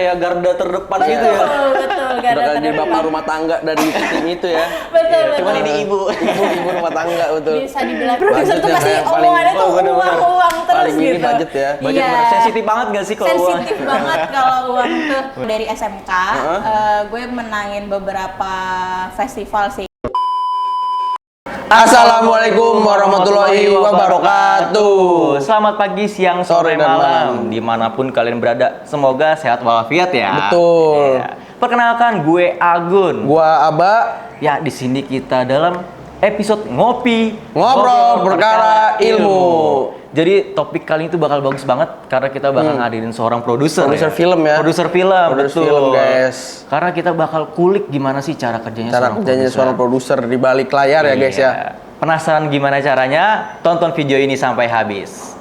kayak garda terdepan betul, gitu ya. Betul, garda Jadi terdepan. bapak rumah tangga dari tim itu ya. Betul, Iya, betul. cuman ini ibu. Ibu rumah tangga betul. Bisa dibilang produser tuh Budgetnya pasti kayak paling- omongannya tuh bener-bener. uang terus Paling ini gitu. budget ya. Budget Iya. bener. Sensitif banget gak sih kalau uang? Sensitif banget kalau uang tuh. Dari SMK, gue menangin beberapa festival sih. Assalamualaikum warahmatullahi wabarakatuh. Selamat pagi, siang, Sore sore, dan malam, dimanapun kalian berada. Semoga sehat walafiat ya. Betul. Iya. Perkenalkan, gue Agun. Gua Aba, Ya, di sini kita dalam episode Ngobrol Perkara Ilmu. Jadi topik kali itu bakal bagus banget karena kita bakal ngadirin seorang produser. Produser ya. film ya. Produser film, Produser betul. film, guys. Karena kita bakal kulik gimana sih cara kerjanya cara seorang kerjanya produser. seorang produser di balik layar ya guys ya. Iya. Penasaran gimana caranya? Tonton video ini sampai habis.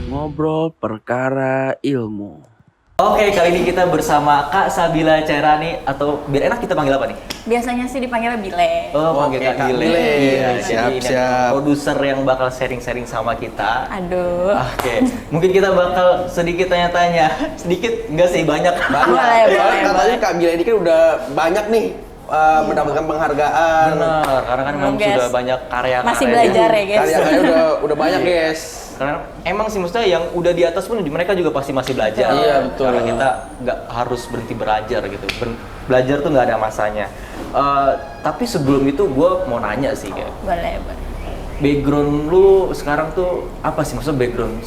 Ngobrol Perkara Ilmu. Oke, kali ini kita bersama Kak Sabila Cairani, atau biar enak kita panggil apa nih? Biasanya sih dipanggilnya Bile. Panggil Oke, Kak Kak Bile. Bile. Iya, Siap, jadi ini siap. produser yang bakal sharing-sharing sama kita. Aduh. Oke, mungkin kita bakal sedikit tanya-tanya. Sedikit, enggak sih, banyak. Boleh, boleh, Katanya boleh. Kak Bila ini kan udah banyak nih mendapatkan penghargaan. Bener, karena kan memang Guys. sudah banyak karya. Masih belajar ya, guys. Karya-karya udah banyak guys. Karena emang sih maksudnya yang udah di atas pun mereka juga pasti masih belajar. Iya, betul. Karena kita nggak harus berhenti belajar gitu. Belajar tuh nggak ada masanya. Tapi sebelum itu gue mau nanya sih kayak Boleh, boleh. background lu sekarang tuh apa sih, maksudnya background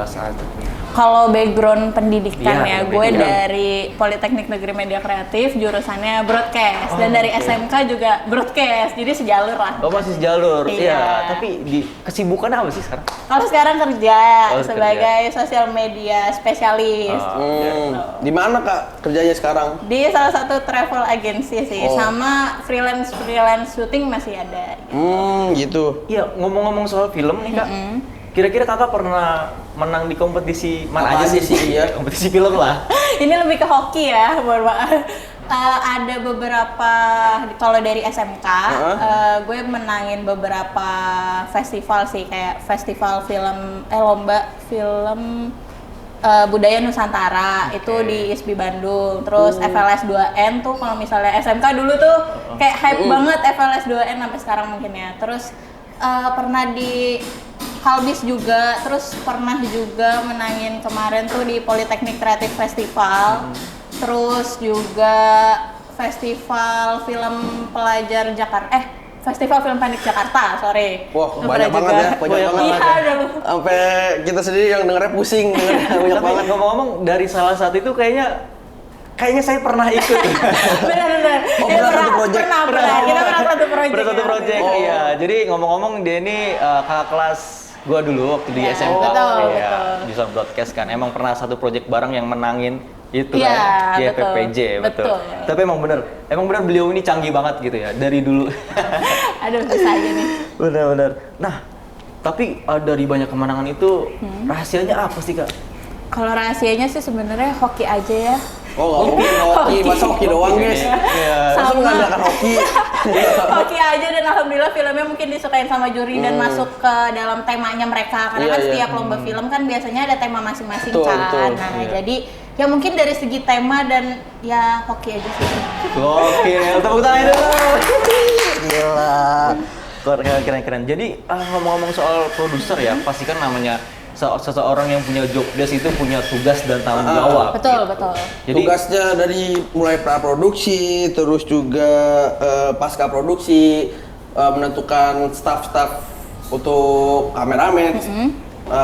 saat itu? Kalau background pendidikan Iya, ya, gue background. dari Politeknik Negeri Media Kreatif, jurusannya broadcast, dan dari oke. SMK juga broadcast, jadi sejalur lah. Oh, masih sejalur. Iya. Iya, tapi di kesibukan apa sih sekarang? Kalau sekarang kerja Oh, sebagai sosial media spesialis Di mana Kak kerjanya sekarang? di salah satu travel agency sih, Oh. sama freelance syuting masih ada. Gitu. Iya, ngomong-ngomong soal film nih Kak. Kira-kira Kakak pernah menang di kompetisi mana Apa aja aja sih? sih, iya. Kompetisi film lah. Ini lebih ke hoki ya, mohon maaf. Ada beberapa, kalau dari SMK, gue menangin beberapa festival sih, kayak festival film, lomba film budaya Nusantara, itu di ISBI Bandung. Terus FLS 2N tuh, kalau misalnya SMK dulu tuh kayak hype banget FLS 2N sampai sekarang mungkin ya. Terus pernah di Halbis juga, terus pernah juga menangin kemarin tuh di Politeknik Kreatif Festival. Terus juga Festival Film Pelajar Jakarta, Festival Film Pendek Jakarta, sorry. Wah, Itu banyak pernah banget juga. ya, banyak banget. Iya, ada. Sampai kita sendiri yang dengernya pusing, banyak Tapi banget. ngomong-ngomong, dari salah satu itu kayaknya saya pernah ikut. Benar-benar. Oh, pernah satu project? Pernah. Kita pernah satu project. Pernah satu ya. project, Oh. iya. Jadi ngomong-ngomong, dia ini kakak kelas gua dulu waktu di Ya, SMK. betul, Iya, betul. di Sound Broadcast kan. Emang pernah satu project bareng yang menangin itu Iya, kan, di betul. FPPJ, betul. Betul. Tapi emang bener beliau ini canggih banget gitu ya, dari dulu. Aduh, bisa aja nih. Bener. Nah, tapi dari banyak kemenangan itu, rahasianya apa sih Kak? Kalau rahasianya sih sebenarnya hoki aja ya. Oh, hoki, masa hoki doang guys. Iya. Masa Sama. mengandalkan hoki. Hoki aja, dan alhamdulillah filmnya mungkin disukain sama juri dan masuk ke dalam temanya mereka, karena Iya, kan iya. setiap lomba film kan biasanya ada tema masing-masing Betul, kan. betul. Nah, Iya. jadi ya mungkin dari segi tema dan ya hoki aja sih. Oke, tepuk tangan dulu. Gila. Keren. Jadi ngomong-ngomong soal produser ya, pasti kan namanya seseorang yang punya job desk itu punya tugas dan tanggung jawab. Betul, betul. Jadi Tugasnya dari mulai praproduksi, terus juga pasca produksi, menentukan staff-staff untuk kameramen,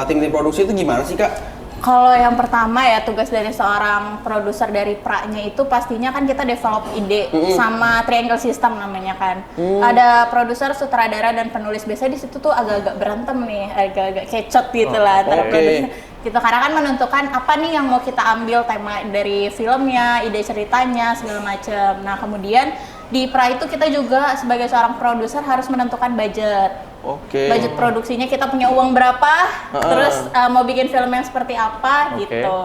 tim-tim produksi itu gimana sih Kak? Kalau yang pertama ya, tugas dari seorang produser dari pra-nya itu pastinya kan kita develop ide sama triangle system namanya kan. Ada produser, sutradara, dan penulis. Biasanya di situ tuh agak-agak berantem nih, agak-agak kecot gitu lah antara oke. produser. Gitu, karena kan menentukan apa nih yang mau kita ambil tema dari filmnya, ide ceritanya, segala macam. Nah, kemudian di pra itu kita juga sebagai seorang produser harus menentukan budget. Oke. Budget produksinya kita punya uang berapa, terus mau bikin film yang seperti apa Oke. gitu.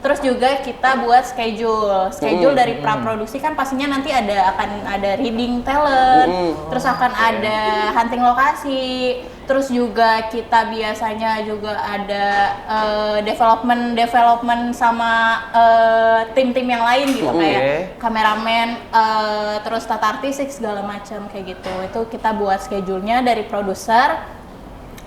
Terus juga kita buat schedule dari pra-produksi kan pastinya nanti akan ada reading talent, terus akan ada hunting lokasi, terus juga kita biasanya juga ada development sama tim-tim yang lain gitu, kayak kameramen, terus tata artistik segala macam kayak gitu. Itu kita buat schedule-nya dari produser.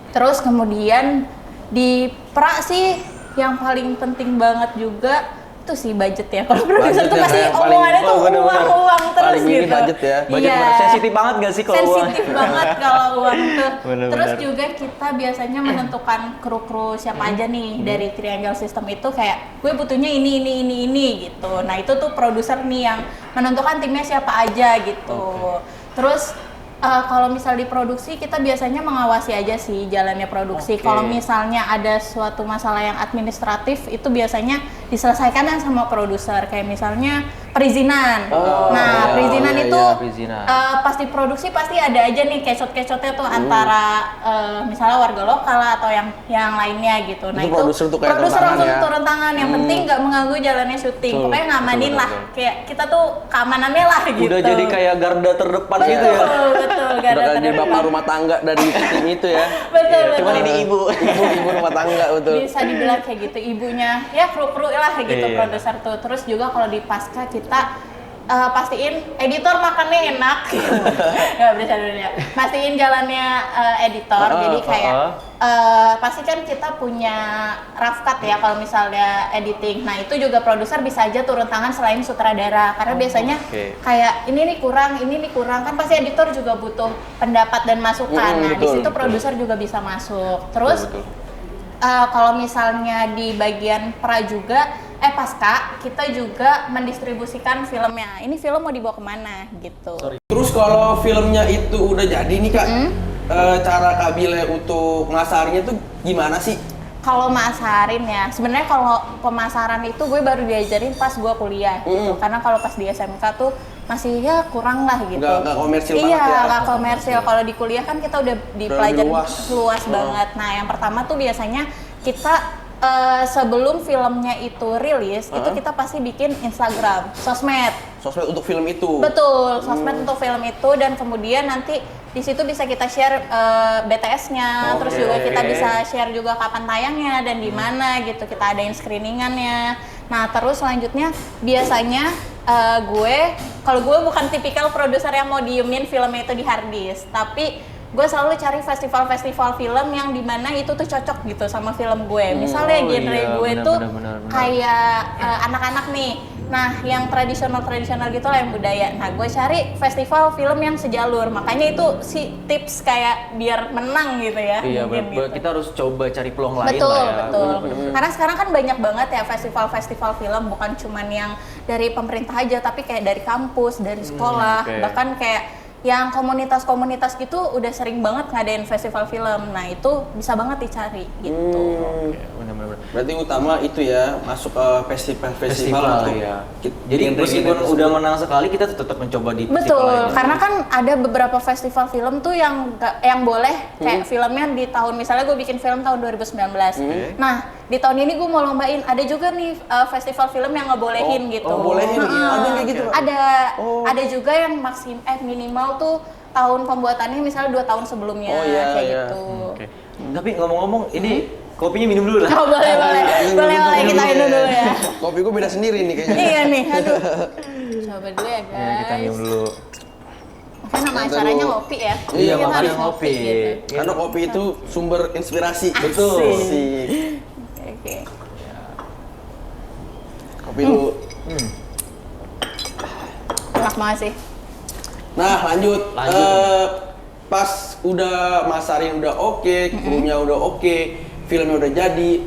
Terus kemudian di pra sih yang paling penting banget juga itu sih budget ya. Kalau produser tuh pasti omongannya tuh uang terus paling gitu. ini budget ya. Budget sensitif banget gak sih kalau uang? Sensitif banget kalau uang tuh. Bener-bener. Terus juga kita biasanya menentukan kru siapa aja nih dari Triangle System itu, kayak gue butuhnya ini gitu. Nah itu tuh produser nih yang menentukan timnya siapa aja gitu. Terus kalau misal di produksi kita biasanya mengawasi aja sih jalannya produksi. Kalau misalnya ada suatu masalah yang administratif itu biasanya diselesaikan sama produser. Kayak misalnya perizinan. Perizinan itu pas di produksi pasti ada aja nih kecot-kecotnya tuh antara misalnya warga lokal atau yang lainnya gitu. Nah itu produser langsung turun tangan. Yang penting nggak mengganggu jalannya syuting. Pokoknya ngamanin lah. Kayak kita tuh keamanannya lah gitu. Udah jadi kayak garda terdepan gitu ya. Betul, Udah jadi bapak rumah tangga dari tim itu ya. Betul. Cuman ini ibu rumah tangga, betul. Bisa dibilang kayak gitu, ibunya ya kru-kru lah gitu produser tuh. Terus juga kalau di pasca kita pastiin editor makannya enak. Nggak bisa dulu ya. Pastiin jalannya editor. Jadi kayak pasti kan kita punya rough cut ya kalau misalnya editing. Nah itu juga produser bisa aja turun tangan selain sutradara. Karena biasanya kayak ini nih kurang. Kan pasti editor juga butuh pendapat dan masukan. Nah di situ produser juga bisa masuk. Terus kalau misalnya di bagian pra juga pasca kita juga mendistribusikan filmnya. Ini film mau dibawa kemana gitu. Terus kalau filmnya itu udah jadi nih Kak, cara Kak Bile untuk masarnya tuh gimana sih? Kalau masarin ya, sebenarnya kalau pemasaran itu gue baru diajarin pas gue kuliah gitu. Karena kalau pas di SMK tuh masih ya kurang lah gitu. Nggak komersil banget ya? Iya, nggak komersil. Kalau di kuliah kan kita udah dipelajari luas banget. Nah yang pertama tuh biasanya kita sebelum filmnya itu rilis, itu kita pasti bikin Instagram, sosmed untuk film itu. Betul, sosmed untuk film itu, dan kemudian nanti di situ bisa kita share BTS-nya, terus juga kita bisa share juga kapan tayangnya dan di mana gitu, kita adain screeningannya. Nah terus selanjutnya biasanya kalau gue bukan tipikal produser yang mau diemin filmnya itu di harddisk, tapi gue selalu cari festival-festival film yang dimana itu tuh cocok gitu sama film gue. Misalnya genre gue tuh kayak anak-anak nih. Nah, yang tradisional gitu lah, yang budaya. Nah, gue cari festival film yang sejalur. Makanya itu si tips kayak biar menang gitu ya. Iya, gitu. Kita harus coba cari peluang lain betul, lah ya. Betul. Karena sekarang kan banyak banget ya festival-festival film, bukan cuman yang dari pemerintah aja, tapi kayak dari kampus, dari sekolah, bahkan kayak yang komunitas-komunitas gitu udah sering banget ngadain festival film. Nah itu bisa banget dicari gitu. Benar-benar. Berarti utama itu ya, masuk ke festival ya. Jadi meskipun udah menang sekali, kita tetap mencoba di festival betul, lainnya. karena kan ada beberapa festival film tuh yang boleh kayak filmnya di tahun, misalnya gue bikin film tahun 2019. Nah di tahun ini gue mau lombain, ada juga nih festival film yang ngebolehin gitu. Bolehin, ada kayak gitu. Ada juga yang minimal tuh tahun pembuatannya misalnya 2 tahun sebelumnya gitu. Tapi ngomong-ngomong, ini kopinya minum dulu lah. Oh, boleh kita minum dulu ya. Kopi gue beda sendiri nih kayaknya. Iya nih, aduh. Coba dulu ya guys. Ya, kita minum dulu. Kan nama acaranya ngopi ya. Iya, kita makanya harus ngopi. gitu. Karena kopi itu sumber inspirasi. Betul. Oke. Kopi dulu. Enak banget sih. Nah lanjut. Pas udah masarin udah oke, krunya udah oke, filmnya udah jadi,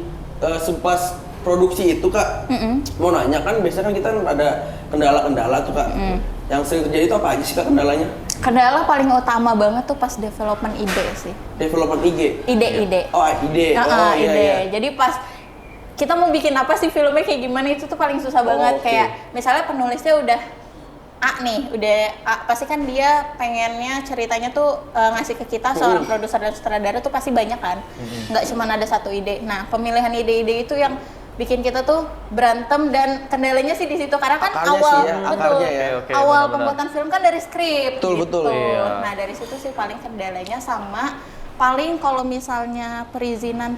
pas produksi itu Kak, mau nanya kan biasanya kan kita ada kendala-kendala tuh Kak. Yang sering terjadi itu apa aja sih Kak kendalanya? Kendala paling utama banget tuh pas development ide sih. Development IG? Ide. Oh ide. Ide. Jadi pas kita mau bikin apa sih filmnya kayak gimana, itu tuh paling susah banget. Kayak misalnya penulisnya udah pasti kan dia pengennya ceritanya tuh ngasih ke kita, seorang produser dan sutradara tuh pasti banyak kan, nggak cuma ada satu ide. Nah pemilihan ide-ide itu yang bikin kita tuh berantem, dan kendalanya sih di situ karena kan Akarnya awal sih ya, akarnya ya. Oke, awal benar-benar. pembuatan film kan dari skrip Betul, gitu. betul. Iya. Nah dari situ sih paling kendalanya, sama paling kalau misalnya perizinan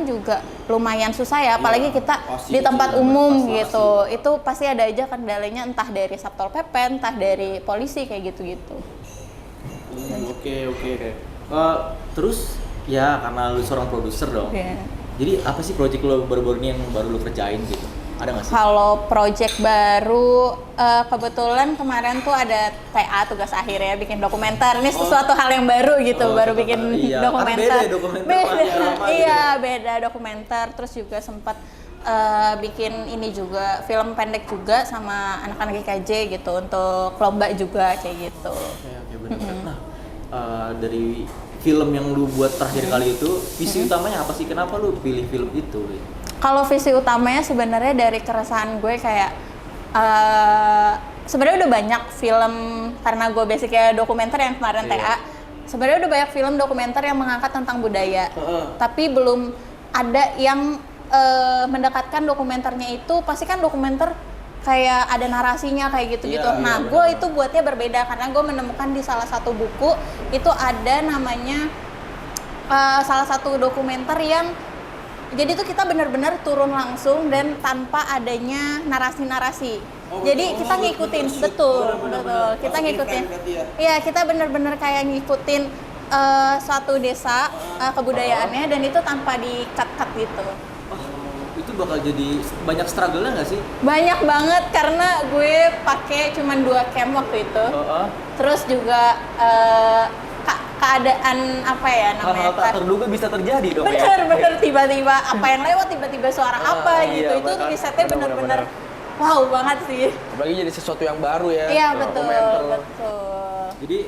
juga lumayan susah ya, apalagi kita pasti di tempat itu umum pasti. gitu. Itu pasti ada aja kendalanya, entah dari Satpol PP, entah dari polisi kayak gitu-gitu. Oke. Terus ya karena lu seorang produser dong. Iya. Jadi apa sih project lu baru-baru ini yang baru lu kerjain gitu? Ada nggak sih? Kalau project baru, kebetulan kemarin tuh ada TA tugas akhir ya, bikin dokumenter. Ini sesuatu hal yang baru gitu, Oh, baru sesuatu bikin hal. Iya, kan dokumenter. beda ya dokumenter sama Beda, yang lama gitu iya ya. beda dokumenter. Terus juga sempat bikin ini juga, film pendek juga sama anak-anak IKJ gitu, untuk lomba juga kayak gitu. Oke, benar-benar. Nah, dari film yang lu buat terakhir kali itu, visi utamanya apa sih? Kenapa lu pilih film itu? Kalau visi utamanya sebenarnya dari keresahan gue kayak sebenarnya udah banyak film, karena gue basicnya dokumenter yang kemarin Iya. TA. Sebenarnya udah banyak film dokumenter yang mengangkat tentang budaya, tapi belum ada yang mendekatkan dokumenternya itu. Pasti kan dokumenter kayak ada narasinya kayak gitu-gitu. Iya, Nah, iya, gue itu buatnya berbeda karena gue menemukan di salah satu buku itu ada namanya salah satu dokumenter yang jadi tuh kita benar-benar turun langsung dan tanpa adanya narasi-narasi. Jadi kita ngikutin, betul. Kita ngikutin. Iya, kita benar-benar kayak ngikutin suatu desa kebudayaannya, dan itu tanpa di-cut-cut gitu. Itu bakal jadi banyak struggle-nya nggak sih? Banyak banget karena gue pakai cuman 2 cam waktu itu. Terus juga keadaan apa ya namanya? Hal-hal tak terduga bisa terjadi dong ya? Bener tiba-tiba apa yang lewat, tiba-tiba suara apa gitu. iya, Itu benar. risetnya bener-bener wow banget sih. Apalagi jadi sesuatu yang baru ya. Iya betul, dokumenter. betul. Jadi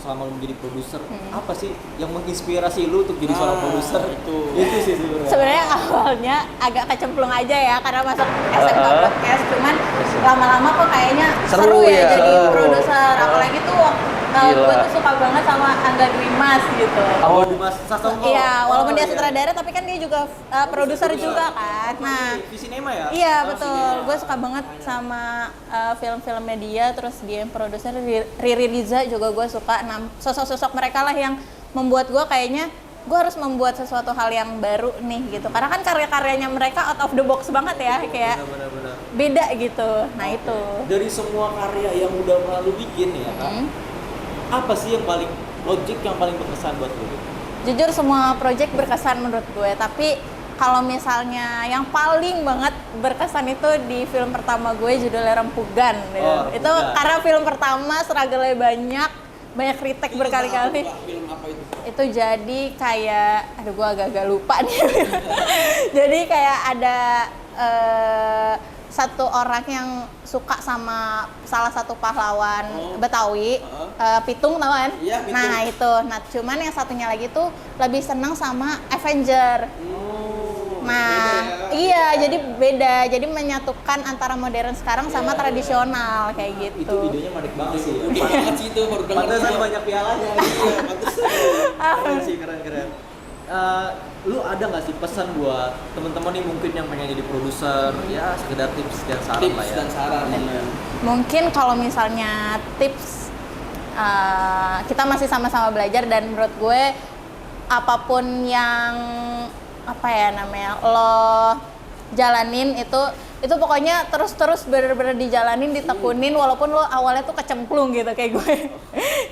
selama lu menjadi produser, apa sih yang menginspirasi lu untuk jadi seorang produser? Itu sih sebenarnya. Sebenarnya awalnya agak kecemplung aja ya karena masuk SMK podcast, cuman lama-lama kok kayaknya seru ya ya. jadi produser. Apalagi tuh Gila. gue tuh suka banget sama Angga Dwi Mas gitu. Oh, Dimas Sasongko. Iya, walaupun dia iya. sutradara tapi kan dia juga produser juga kan. Nah, Visinema ya? iya betul, gue suka banget sama film-filmnya dia, terus dia yang produser. Riri Riza juga gue suka. Nah, sosok-sosok mereka lah yang membuat gue kayaknya gue harus membuat sesuatu hal yang baru nih gitu, karena kan karya-karyanya mereka out of the box banget ya, kayak Benar-benar. beda gitu. Nah itu Dari semua karya yang udah pernah lu bikin ya, Kak, apa sih yang paling project yang paling berkesan buat lu? jujur semua project berkesan menurut gue, tapi kalau misalnya yang paling banget berkesan itu di film pertama gue, judulnya Rempugan. Oh, Itu Rempugan. karena film pertama struggle-nya banyak retake berkali-kali. Film apa itu? Itu jadi kayak, aduh gue agak-agak lupa nih. Jadi kayak ada satu orang yang suka sama salah satu pahlawan Betawi, Pitung tau kan? Iya, Pitung. Nah itu, nah cuman yang satunya lagi tuh lebih seneng sama Avenger. Nah, iya, jadi beda. Jadi menyatukan antara modern sekarang sama tradisional kayak Itu gitu. idenya menarik banget sih. Banget sih itu baru dengar. Pantesan banyak pialanya. Iya, pantesan. Keren sih, keren. Lu ada nggak sih pesan buat teman-teman nih mungkin yang pengen jadi produser, ya sekedar tips dan saran lah Tips ya. dan saran. Mungkin kalau misalnya tips, kita masih sama-sama belajar, dan menurut gue apapun yang apa ya namanya lo jalanin itu pokoknya terus bener-bener dijalanin, ditekunin, walaupun lo awalnya tuh kecemplung gitu kayak gue.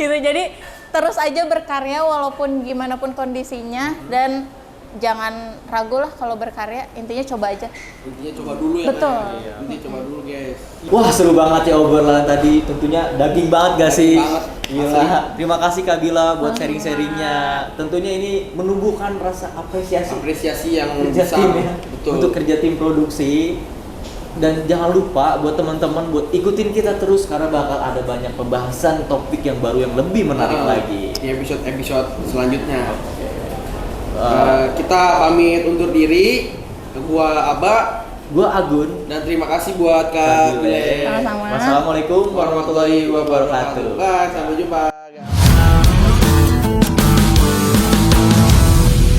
Gitu, jadi terus aja berkarya walaupun gimana pun kondisinya, dan jangan ragu lah kalau berkarya, intinya coba aja. Intinya coba dulu ya. Betul. Kak, ya. Intinya coba dulu guys. Wah, seru banget ya obrolan tadi. Tentunya daging banget gak sih? Daging banget. Gila. Asli. Terima kasih Kak Bila buat sharing-sharingnya. Tentunya ini menumbuhkan rasa apresiasi yang kerja besar. tim ya. Betul. Untuk kerja tim produksi. Dan jangan lupa buat teman-teman buat ikutin kita terus karena bakal ada banyak pembahasan topik yang baru yang lebih menarik lagi. Di episode selanjutnya. Kita pamit undur diri. Gua Aba, Gua Agun. dan terima kasih buat Kak Bile. Sama-sama. Wassalamualaikum warahmatullahi wabarakatuh. Bye, sampai jumpa.